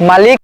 मालिक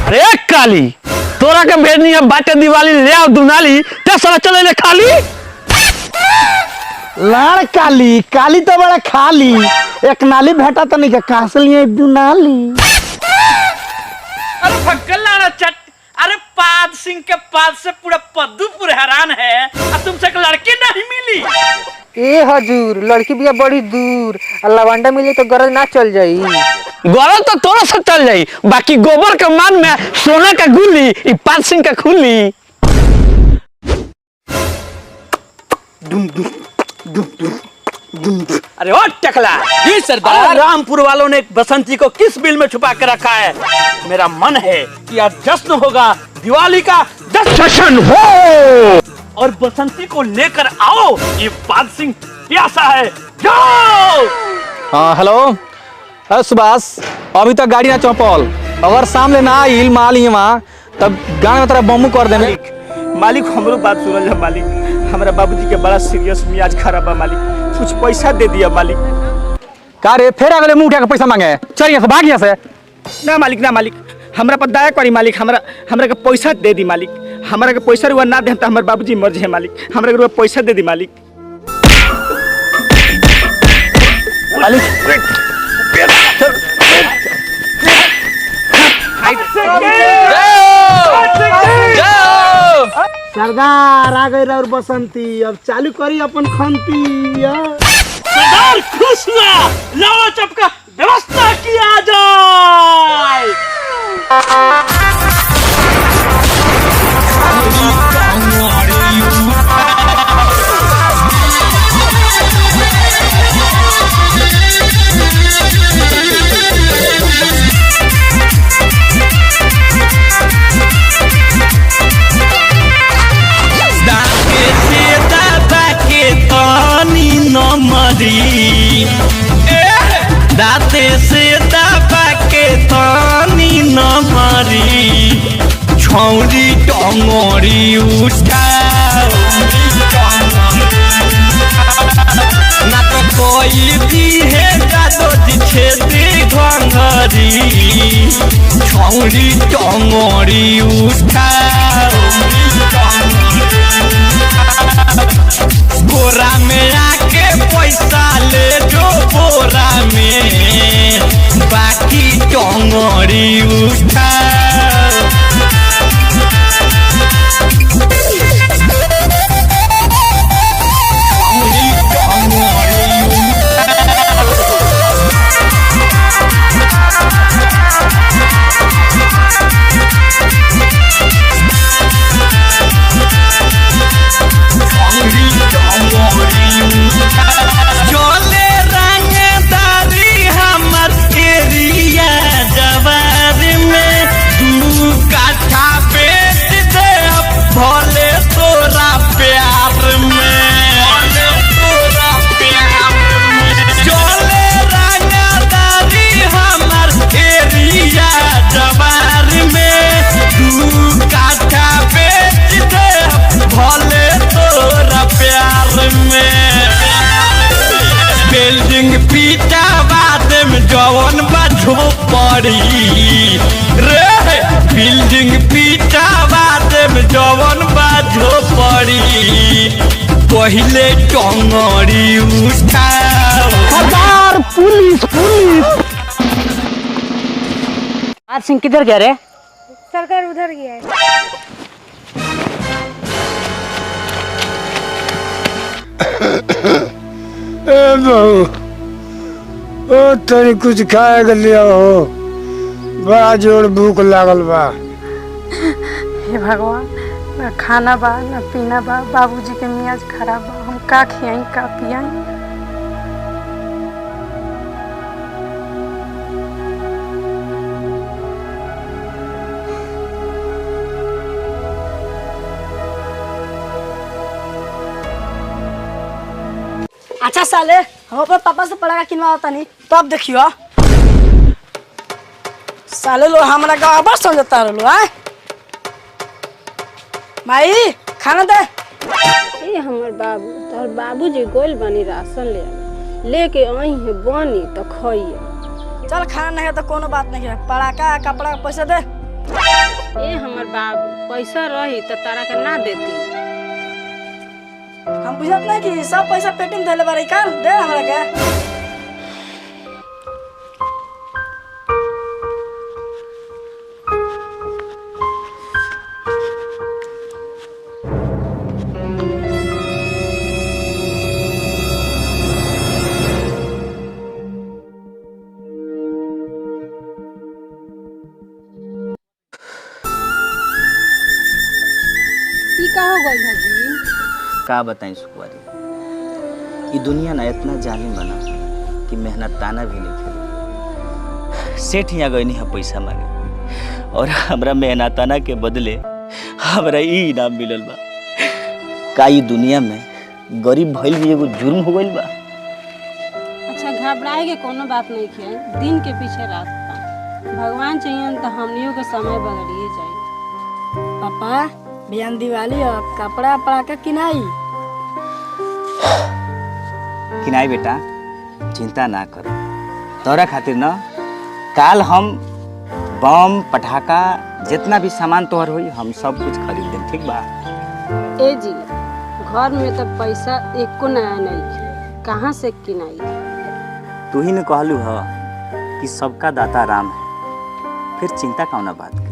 अरे काली तोरा के भेजनी है बाटे दिवाली ले आओ दुनाली ते साला चले ले खाली लाड़ काली काली तो बड़ा खाली एक नाली भेटा तो नहीं के कासल ये दुनाली। अरे फक्कल लाड़ा चट अरे पाद सिंह के पाद से पूरा पद्दूपुर हैरान है और तुमसे एक लड़की नहीं मिली। ए हजूर लड़की भी बड़ी दूर लवंडा मिले तो गरज ना चल जाई। गौरव तो तोरा से चल जाई बाकी गोबर के मान में सोना का गुल्ली ई पाद सिंह का खुली। अरे ओ टकला जी सरदार रामपुर वालों ने बसंती को किस बिल में छुपा कर रखा है। मेरा मन है कि आज जश्न होगा दिवाली का जश्न हो और बसंती को लेकर आओ। ये पाद सिंह प्यासा है जाओ। हाँ हेलो सुभाष अभी तक गाड़ी ना चौपल अगर सामने ना आइल माल ही वहाँ तब गाँव में तेरा बम्बू कर देने। मालिक हमरो बात सुनल है मालिक हमारा बाबूजी के बड़ा सीरियस मियाज खराब है मालिक कुछ पैसा दे दिया मालिक। का रे फिर अगले मुंह उठा के पैसा मांगे चल यहाँ से भाग यहाँ से। ना मालिक हमरा पर दया करी मालिक हमरा के पैसा दे दी मालिक हमरा के पैसा रुआ ना दे तो हमारे बाबूजी मर जाए मालिक हमरा के रुआ पैसा दे दी मालिक। सरदार आ गई और बसंती अब चालू करी अपन खंती। सरदार खुश हुआ लावा चपका व्यवस्था किया जाए। दाते से दबा के थानी न मारी छौरी टंगोरी उठाओ ना तो कोई भी है जादो छेदी घंघरी छौरी टंगोरी उठाओ बोरा में आके पैसा ले जो बोरा में बाकी टंगड़ी उठा। झोपड़ी रे बिल्डिंग पीटावा देम जवन बा झोपड़ी पहिले टंगड़ी उठाओ। सरदार पुलिस पुलिस। आज सिंह किधर गया रे? सरकार उधर गया है। ए बहू ओ तनी कुछ खाए के लिया हो, बड़ा जोर भूख लागल बा। हे भगवान, ना खाना बा ना पीना बा, बाबूजी के मियाज खराब बा, हम का खियाई का पियाई। अच्छा साले, हम अपने पापा से पढ़ा किनवा तनी तब देखियो। साले लो हमरा गाँव बस समझता रहो। आए माई खाना दे। ए हमर बाबू, तोहर बाबूजी गोल बनी राशन लेके आई है बनी तो खाइए। चल खाना नहीं है तो कोनो बात नहीं है, पड़ाका कपड़ा का पैसा दे। ए हमर बाबू, पैसा रही तो तारा के ना देती। हम बुझत नहीं कि सब पैसा पेटिंग धैले बारे काल दे हमरा के। का बताएं सुकुआरी, ये दुनिया ना इतना जालिम बना कि मेहनत ताना भी नहीं खेले। सेठ यहाँ गई है पैसा मांगे और हमरा मेहनत ताना के बदले हमरा ई इनाम मिलल बा। का ये दुनिया में गरीब भइल भी एगो जुर्म हो गइल बा? अच्छा घबराए के कोनो बात नहीं है, दिन के पीछे रात बा। भगवान चाहिए तो हमनियों के समय बगड़िए जाए। पापा बिहान दिवाली और कपड़ा पड़ाका किनाई। किनाई बेटा, चिंता ना कर, तोरा खातिर ना काल हम बम पटाखा जितना भी सामान तोहर होई हम सब कुछ खरीद दें, ठीक बा? ए जी, घर में तो पैसा एको नया नहीं, कहाँ से किनाई? तू ही ने कहलू ह कि सबका दाता राम है, फिर चिंता कौना बात की?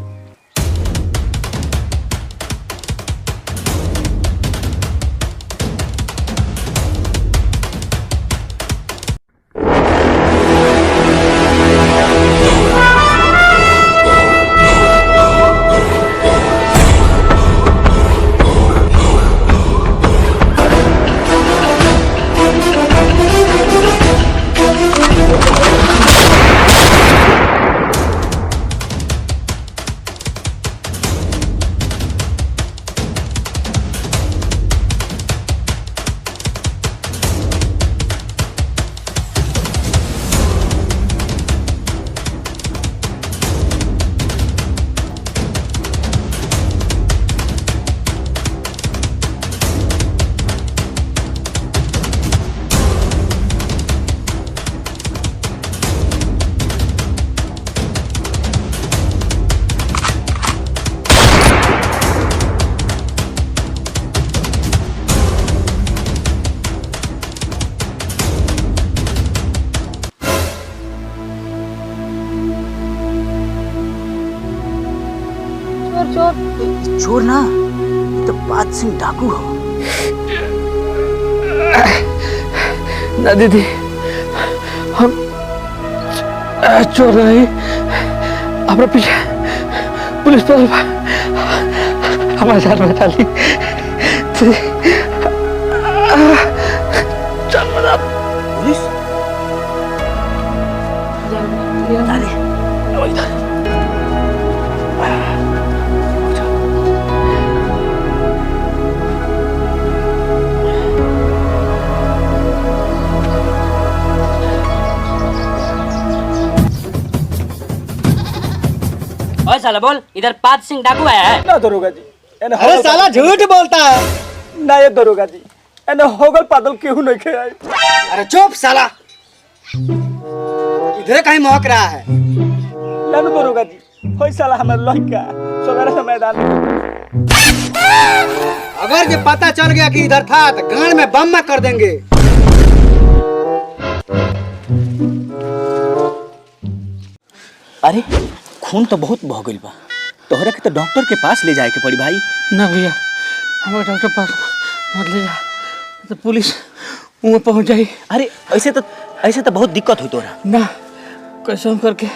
चोर ना, ये तो बात सिंह डाकू हो। ना दीदी, हम चोर नहीं, हमारे पीछे पुलिस पड़ल बा, हमारे जान बचा ली। चल बता पुलिस ओए साला बोल, इधर पात सिंह डाकू आया है। ना दरोगा जी, अरे साला झूठ बोलता है। ना ये दरोगा जी, एने होगल पादल केहू नहीं खे आई। अरे चुप साला, इधर कहीं महक रहा है। ना दरोगा जी होई साला हमर लड़का सवेरे से मैदान में। अगर ये पता चल गया कि इधर था तो गांड में बम में कर देंगे। अरे खून तो बहुत बह गइल बा, तोहरा के तो डॉक्टर के पास ले जाए के पड़ी भाई। ना भैया हमारे डॉक्टर पास मत ले जा, तो पुलिस वहाँ पहुँच जाई। अरे ऐसे तो बहुत दिक्कत हुई तोरा। ना कसम करके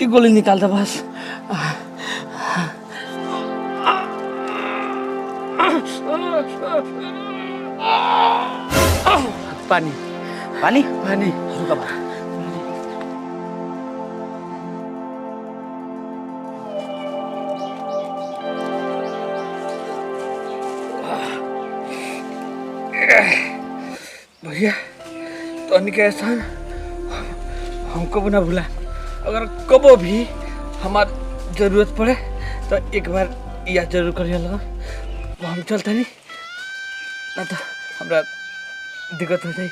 एक गोली निकाल दे बस। पानी पानी पानी रुका बा। भैया तो के एहसान हमको भी ना भूला। अगर कबो भी हमार जरूरत पड़े तो एक बार याद जरूर करिए लगा। वो हम चलते नहीं ना तो हमरा दिक्कत हो जाए।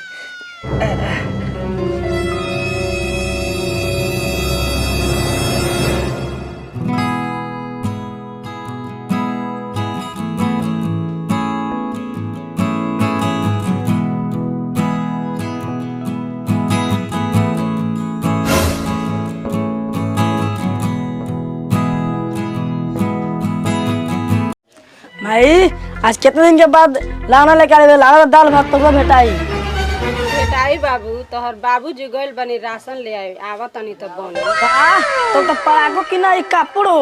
भाई आज कितने दिन के बाद लाना लेके आए लाना दाल भात तो भेटाई। बेटाई बाबू तोहर बाबूजी गइल बनी राशन ले आए आवा तनी तो बन। तो परागो कि ना कपड़ो।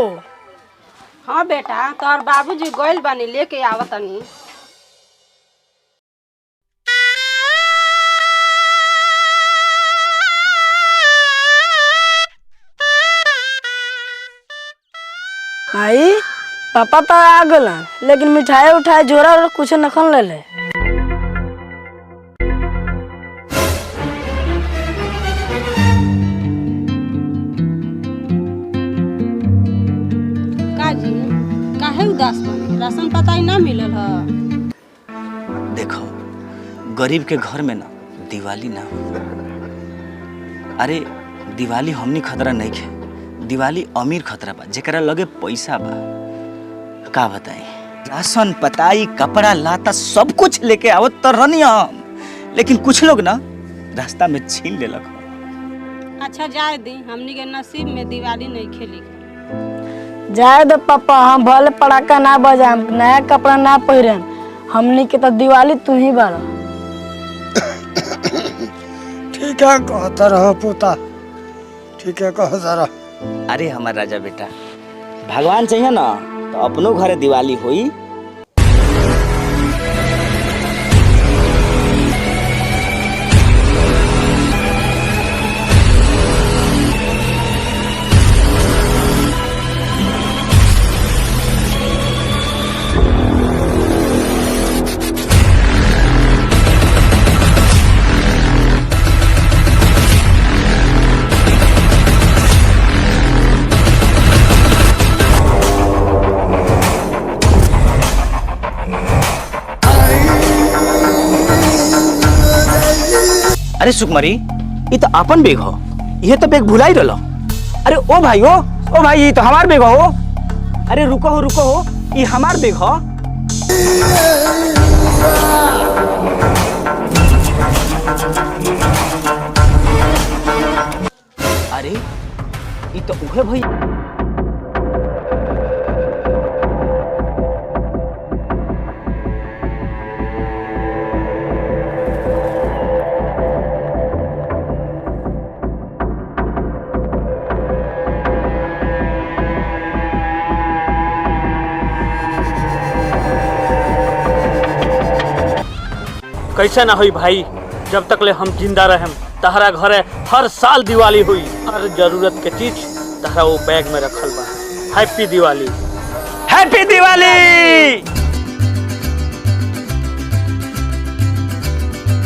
हाँ बेटा तोहर बाबूजी गइल बनी लेके आवा तनी। भाई पापा तो आ गला लेकिन मिठाई उठाई जोरा और कुछ नखन ले ले। काजी काहे उदास बनी राशन पता ही ना मिलल ह। देखो गरीब के घर में ना दिवाली ना हो। अरे दिवाली हमनी खतरा नहीं है, दिवाली अमीर खतरा बा जेकरा लगे पैसा बा। का बताई राशन पताई कपड़ा लाता सब कुछ लेके आवत तो रहनी हम, लेकिन कुछ लोग ना रास्ता में छीन लेलक। अच्छा जाए दी हमनी के नसीब में दिवाली नहीं खेली। जाए दो पापा हम भले पटाखा ना बजाम नया कपड़ा ना पहिरम हमनी के तो दिवाली तू ही बारा। ठीक है कहता रहो पोता, ठीक है कहो जरा। अरे हमार राजा बेटा भगवान चाहिए ना तो अपनों घरे दिवाली हुई। अरे सुकुमारी ये तो अपन बेग हो, ये तो बेग भुलाई रहो। अरे ओ भाई ये तो हमार बेग हो। अरे रुको हो ये हमार बेग हो। अरे ये तो उहे भाई। कैसे ना हुई भाई, जब तक ले हम जिंदा रहें तहरा घरे हर साल दिवाली हुई। हर जरूरत के चीज तहरा वो बैग में रखल बा। हैप्पी दिवाली। हैप्पी दिवाली।